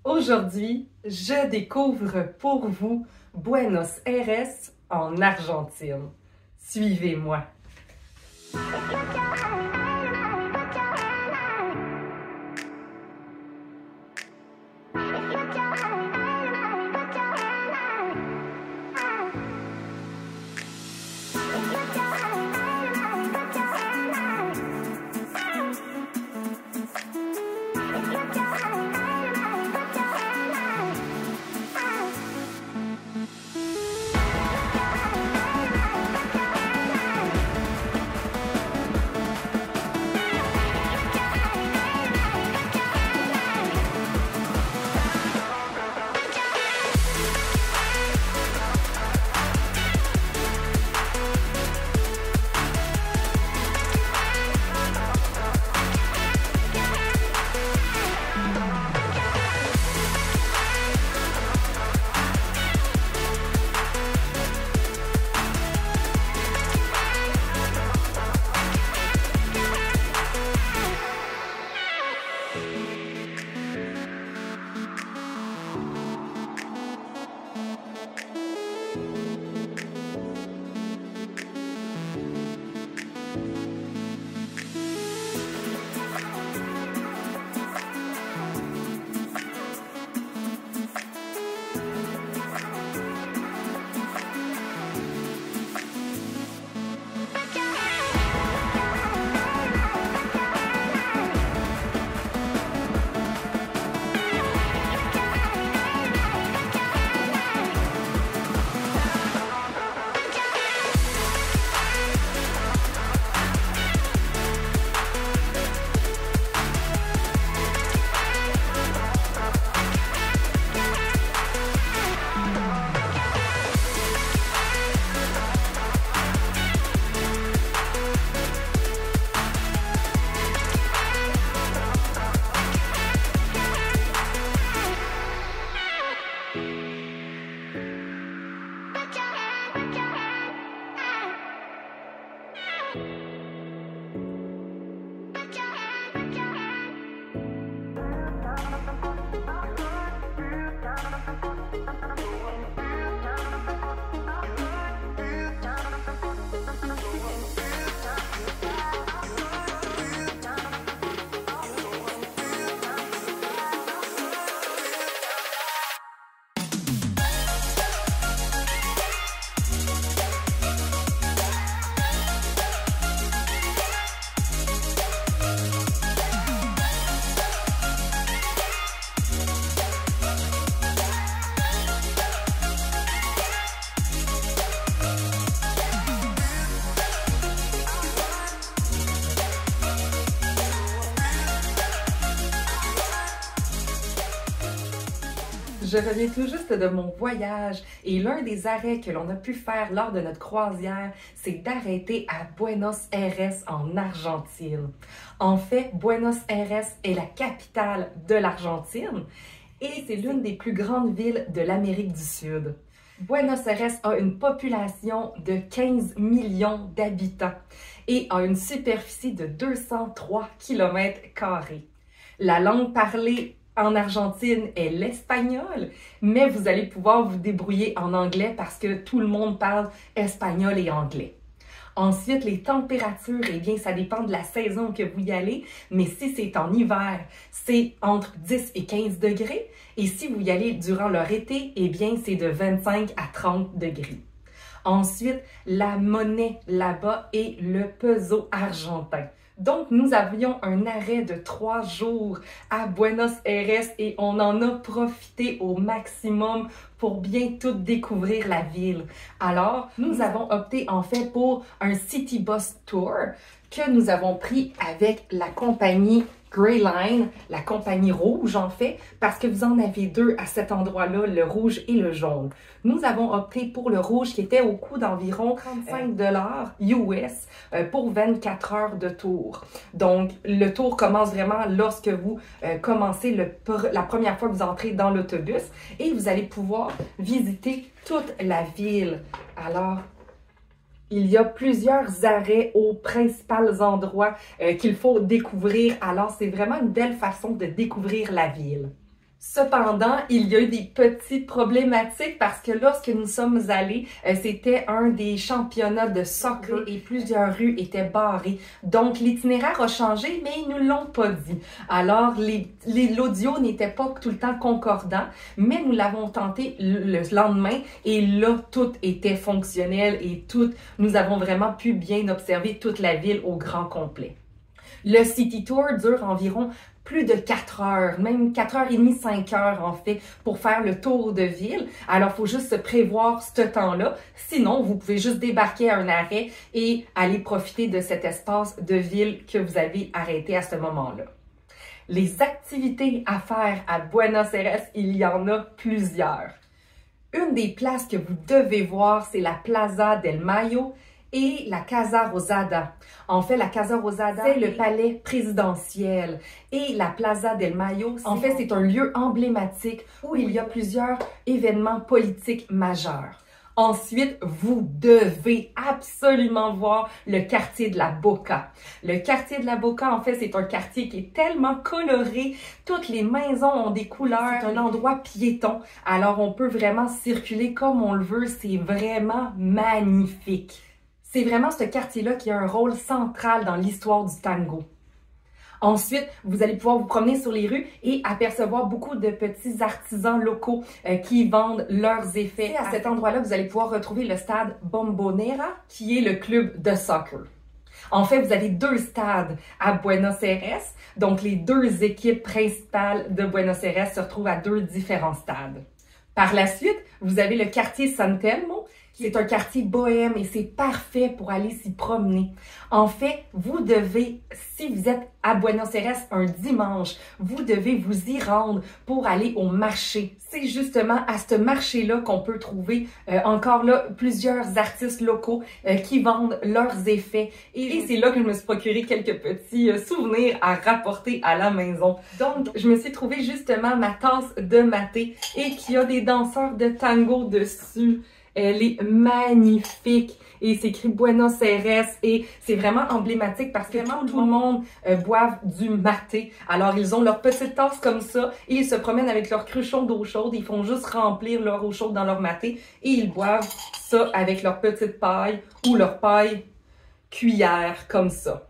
Aujourd'hui, je découvre pour vous Buenos Aires en Argentine. Suivez-moi. Je reviens tout juste de mon voyage et l'un des arrêts que l'on a pu faire lors de notre croisière, c'est d'arrêter à Buenos Aires en Argentine. En fait, Buenos Aires est la capitale de l'Argentine et c'est l'une des plus grandes villes de l'Amérique du Sud. Buenos Aires a une population de 15 millions d'habitants et a une superficie de 203 km². La langue parlée en Argentine est l'espagnol, mais vous allez pouvoir vous débrouiller en anglais parce que tout le monde parle espagnol et anglais. Ensuite, les températures, eh bien, ça dépend de la saison que vous y allez, mais si c'est en hiver, c'est entre 10 et 15 degrés, et si vous y allez durant leur été, eh bien, c'est de 25 à 30 degrés. Ensuite, la monnaie là-bas est le peso argentin. Donc, nous avions un arrêt de 3 jours à Buenos Aires et on en a profité au maximum pour bien tout découvrir la ville. Alors, nous avons opté en fait pour un City Bus Tour que nous avons pris avec la compagnie Grey Line, la compagnie rouge en fait, parce que vous en avez deux à cet endroit-là, le rouge et le jaune. Nous avons opté pour le rouge qui était au coût d'environ 35 $ US pour 24 heures de tour. Donc, le tour commence vraiment lorsque vous commencez la première fois que vous entrez dans l'autobus et vous allez pouvoir visiter toute la ville. Alors, il y a plusieurs arrêts aux principaux endroits qu'il faut découvrir. Alors, c'est vraiment une belle façon de découvrir la ville. Cependant, il y a eu des petites problématiques parce que lorsque nous sommes allés, c'était un des championnats de soccer et plusieurs rues étaient barrées. Donc, l'itinéraire a changé, mais ils nous l'ont pas dit. Alors, l'audio n'était pas tout le temps concordant, mais nous l'avons tenté le lendemain et là, tout était fonctionnel et nous avons vraiment pu bien observer toute la ville au grand complet. Le City Tour dure environ plus de 4 heures, même 4h30, 5 heures en fait, pour faire le tour de ville. Alors, il faut juste se prévoir ce temps-là. Sinon, vous pouvez juste débarquer à un arrêt et aller profiter de cet espace de ville que vous avez arrêté à ce moment-là. Les activités à faire à Buenos Aires, il y en a plusieurs. Une des places que vous devez voir, c'est la Plaza del Mayo et la Casa Rosada. En fait, la Casa Rosada, c'est le palais présidentiel. Et la Plaza del Mayo, en fait, c'est un lieu emblématique où il y a plusieurs événements politiques majeurs. Ensuite, vous devez absolument voir le quartier de la Boca. Le quartier de la Boca, en fait, c'est un quartier qui est tellement coloré. Toutes les maisons ont des couleurs. C'est un endroit piéton. Alors, on peut vraiment circuler comme on le veut. C'est vraiment magnifique. C'est vraiment ce quartier-là qui a un rôle central dans l'histoire du tango. Ensuite, vous allez pouvoir vous promener sur les rues et apercevoir beaucoup de petits artisans locaux qui vendent leurs effets. Et à cet endroit-là, vous allez pouvoir retrouver le stade Bombonera, qui est le club de soccer. En fait, vous avez 2 stades à Buenos Aires, donc les 2 équipes principales de Buenos Aires se retrouvent à 2 différents stades. Par la suite, vous avez le quartier San Telmo, qui est un quartier bohème et c'est parfait pour aller s'y promener. En fait, vous devez, si vous êtes à Buenos Aires un dimanche, vous devez vous y rendre pour aller au marché. C'est justement à ce marché-là qu'on peut trouver encore là plusieurs artistes locaux qui vendent leurs effets. Et c'est là que je me suis procuré quelques petits souvenirs à rapporter à la maison. Donc, je me suis trouvé justement ma tasse de maté et qui a des danseurs de tango dessus. Elle est magnifique et c'est écrit Buenos Aires et c'est vraiment emblématique parce que tout le monde boive du maté. Alors, ils ont leur petite tasse comme ça et ils se promènent avec leur cruchon d'eau chaude. Ils font juste remplir leur eau chaude dans leur maté et ils boivent ça avec leur petite paille ou leur paille cuillère comme ça.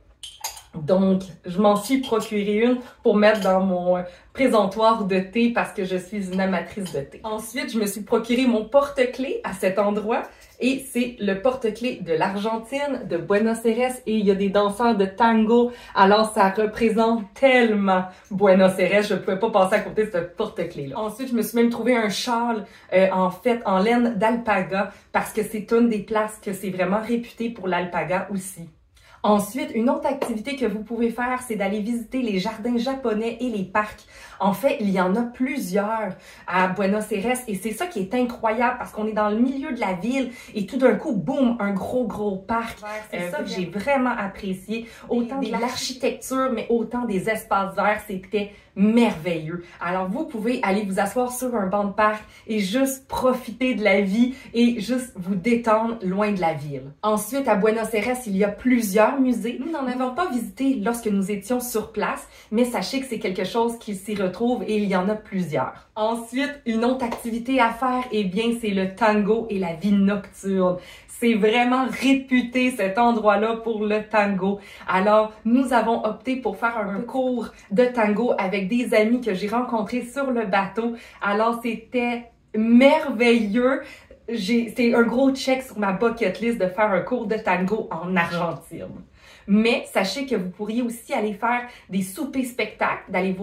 Donc, je m'en suis procuré une pour mettre dans mon présentoir de thé parce que je suis une amatrice de thé. Ensuite, je me suis procuré mon porte-clés à cet endroit et c'est le porte-clés de l'Argentine, de Buenos Aires et il y a des danseurs de tango. Alors, ça représente tellement Buenos Aires, je ne pouvais pas passer à côté de ce porte-clés-là. Ensuite, je me suis même trouvé un châle en laine d'alpaga parce que c'est une des places que c'est vraiment réputé pour l'alpaga aussi. Ensuite, une autre activité que vous pouvez faire, c'est d'aller visiter les jardins japonais et les parcs. En fait, il y en a plusieurs à Buenos Aires et c'est ça qui est incroyable parce qu'on est dans le milieu de la ville et tout d'un coup, boum, un gros parc. C'est ça que j'ai vraiment apprécié. Autant de l'architecture, mais autant des espaces verts, c'était merveilleux. Alors, vous pouvez aller vous asseoir sur un banc de parc et juste profiter de la vie et juste vous détendre loin de la ville. Ensuite, à Buenos Aires, il y a plusieurs musées. Nous n'en avons pas visité lorsque nous étions sur place, mais sachez que c'est quelque chose qui s'y retrouve et il y en a plusieurs. Ensuite, une autre activité à faire, eh bien, c'est le tango et la vie nocturne. C'est vraiment réputé cet endroit-là pour le tango. Alors, nous avons opté pour faire un cours de tango avec des amis que j'ai rencontrés sur le bateau. Alors, c'était merveilleux. C'est un gros check sur ma bucket list de faire un cours de tango en Argentine. Mais sachez que vous pourriez aussi aller faire des soupers spectacles, d'aller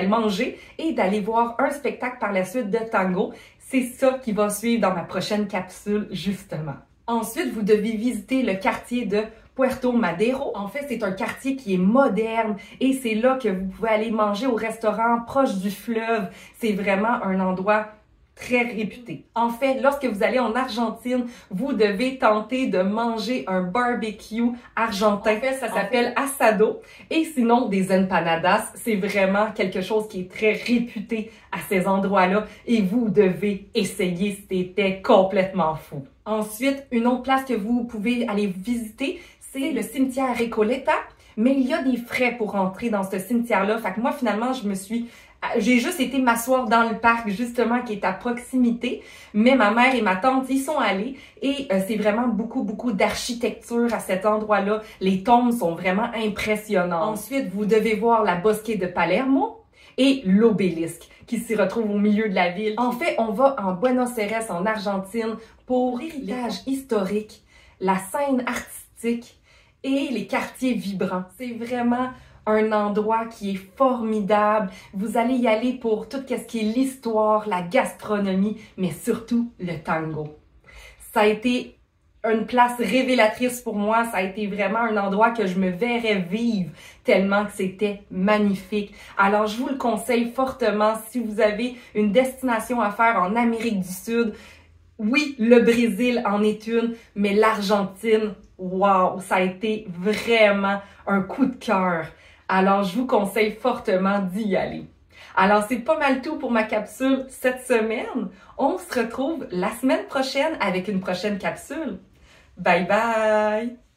manger et d'aller voir un spectacle par la suite de tango. C'est ça qui va suivre dans ma prochaine capsule, justement. Ensuite, vous devez visiter le quartier de Puerto Madero. En fait, c'est un quartier qui est moderne et c'est là que vous pouvez aller manger au restaurant proche du fleuve. C'est vraiment un endroit très réputé. En fait, lorsque vous allez en Argentine, vous devez tenter de manger un barbecue argentin. En fait, ça s'appelle asado. Et sinon, des empanadas, c'est vraiment quelque chose qui est très réputé à ces endroits-là. Et vous devez essayer, c'était complètement fou. Ensuite, une autre place que vous pouvez aller visiter, c'est le cimetière Recoleta. Mais il y a des frais pour rentrer dans ce cimetière-là. Fait que moi, finalement, j'ai juste été m'asseoir dans le parc, justement, qui est à proximité. Mais ma mère et ma tante y sont allées. Et c'est vraiment beaucoup, beaucoup d'architecture à cet endroit-là. Les tombes sont vraiment impressionnantes. Ensuite, vous devez voir la Bosquet de Palermo et l'obélisque qui s'y retrouve au milieu de la ville. En fait, on va en Buenos Aires, en Argentine, pour l'héritage historique, la scène artistique et les quartiers vibrants. C'est vraiment un endroit qui est formidable. Vous allez y aller pour tout ce qui est l'histoire, la gastronomie, mais surtout le tango. Ça a été une place révélatrice pour moi. Ça a été vraiment un endroit que je me verrais vivre tellement que c'était magnifique. Alors, je vous le conseille fortement si vous avez une destination à faire en Amérique du Sud. Oui, le Brésil en est une, mais l'Argentine, wow, ça a été vraiment un coup de cœur. Alors, je vous conseille fortement d'y aller. Alors, c'est pas mal tout pour ma capsule cette semaine. On se retrouve la semaine prochaine avec une prochaine capsule. Bye bye!